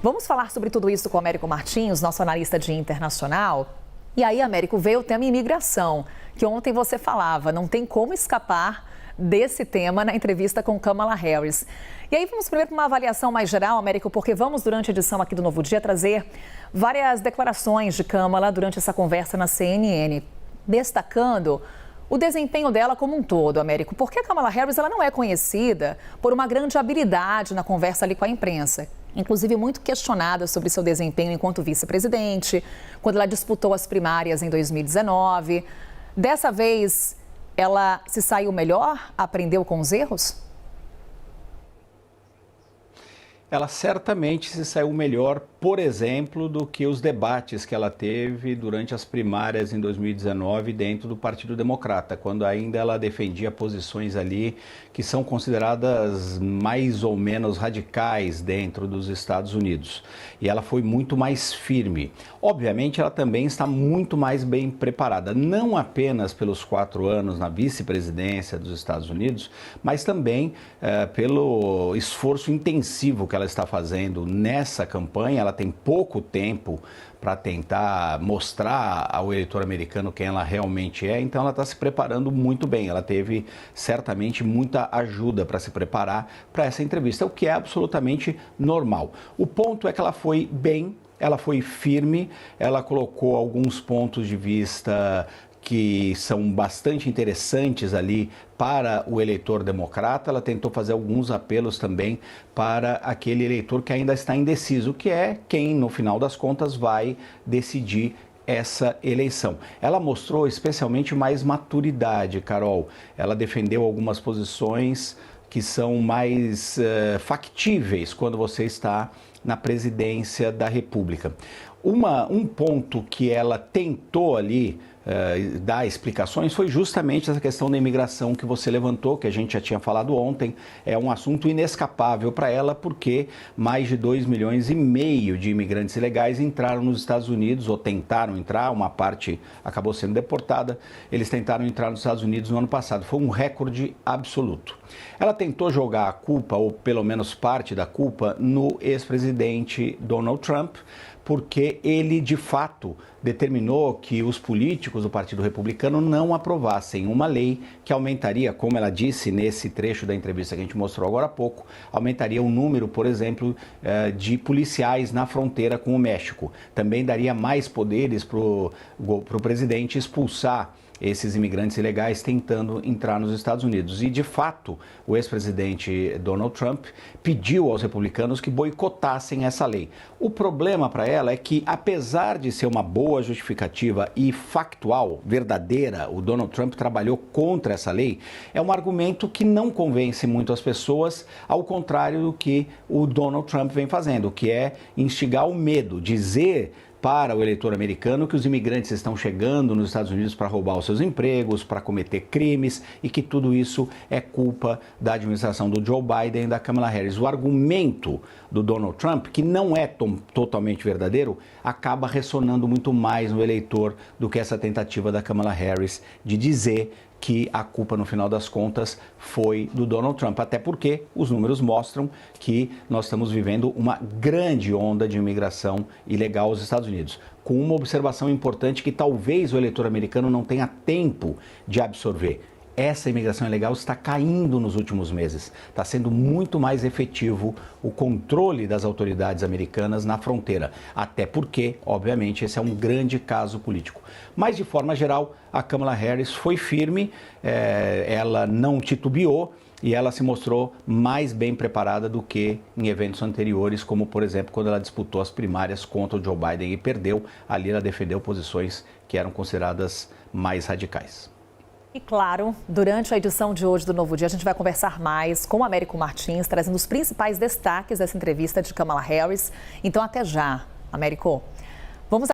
Vamos falar sobre tudo isso com o Américo Martins, nosso analista de internacional. E aí, Américo, veio o tema imigração, que ontem você falava, não tem como escapar desse tema na entrevista com Kamala Harris. E aí vamos primeiro para uma avaliação mais geral, Américo, porque vamos, durante a edição aqui do Novo Dia, trazer várias declarações de Kamala durante essa conversa na CNN, destacando o desempenho dela como um todo, Américo, porque a Kamala Harris ela não é conhecida por uma grande habilidade na conversa ali com a imprensa. Inclusive muito questionada sobre seu desempenho enquanto vice-presidente, quando ela disputou as primárias em 2019. Dessa vez, ela se saiu melhor? Aprendeu com os erros? Ela certamente se saiu melhor, por exemplo, do que os debates que ela teve durante as primárias em 2019 dentro do Partido Democrata, quando ainda ela defendia posições ali que são consideradas mais ou menos radicais dentro dos Estados Unidos. E ela foi muito mais firme. Obviamente, ela também está muito mais bem preparada, não apenas pelos 4 anos na vice-presidência dos Estados Unidos, mas também pelo esforço intensivo que ela está fazendo nessa campanha. Ela tem pouco tempo para tentar mostrar ao eleitor americano quem ela realmente é, então ela está se preparando muito bem. Ela teve certamente muita ajuda para se preparar para essa entrevista, o que é absolutamente normal. O ponto é que ela foi bem, ela foi firme, ela colocou alguns pontos de vista que são bastante interessantes ali para o eleitor democrata. Ela tentou fazer alguns apelos também para aquele eleitor que ainda está indeciso, que é quem, no final das contas, vai decidir essa eleição. Ela mostrou especialmente mais maturidade, Carol. Ela defendeu algumas posições que são mais factíveis quando você está na presidência da República. Um ponto que ela tentou ali dar explicações foi justamente essa questão da imigração que você levantou, que a gente já tinha falado ontem. É um assunto inescapável para ela, porque mais de 2,5 milhões de imigrantes ilegais entraram nos Estados Unidos, ou tentaram entrar, uma parte acabou sendo deportada. Eles tentaram entrar nos Estados Unidos no ano passado, foi um recorde absoluto. Ela tentou jogar a culpa, ou pelo menos parte da culpa, no ex-presidente Donald Trump, porque ele, de fato, determinou que os políticos do Partido Republicano não aprovassem uma lei que aumentaria, como ela disse nesse trecho da entrevista que a gente mostrou agora há pouco, aumentaria o número, por exemplo, de policiais na fronteira com o México. Também daria mais poderes para o presidente expulsar esses imigrantes ilegais tentando entrar nos Estados Unidos. E, de fato, o ex-presidente Donald Trump pediu aos republicanos que boicotassem essa lei. O problema para ela é que, apesar de ser uma boa justificativa e factual, verdadeira, o Donald Trump trabalhou contra essa lei, é um argumento que não convence muito as pessoas, ao contrário do que o Donald Trump vem fazendo, que é instigar o medo, dizer para o eleitor americano que os imigrantes estão chegando nos Estados Unidos para roubar os seus empregos, para cometer crimes, e que tudo isso é culpa da administração do Joe Biden e da Kamala Harris. O argumento do Donald Trump, que não é totalmente verdadeiro, acaba ressonando muito mais no eleitor do que essa tentativa da Kamala Harris de dizer que a culpa, no final das contas, foi do Donald Trump. Até porque os números mostram que nós estamos vivendo uma grande onda de imigração ilegal aos Estados Unidos, com uma observação importante que talvez o eleitor americano não tenha tempo de absorver. Essa imigração ilegal está caindo nos últimos meses. Está sendo muito mais efetivo o controle das autoridades americanas na fronteira. Até porque, obviamente, esse é um grande caso político. Mas, de forma geral, a Kamala Harris foi firme, ela não titubeou e ela se mostrou mais bem preparada do que em eventos anteriores, como, por exemplo, quando ela disputou as primárias contra o Joe Biden e perdeu. Ali ela defendeu posições que eram consideradas mais radicais. E claro, durante a edição de hoje do Novo Dia, a gente vai conversar mais com o Américo Martins, trazendo os principais destaques dessa entrevista de Kamala Harris. Então, até já, Américo. Vamos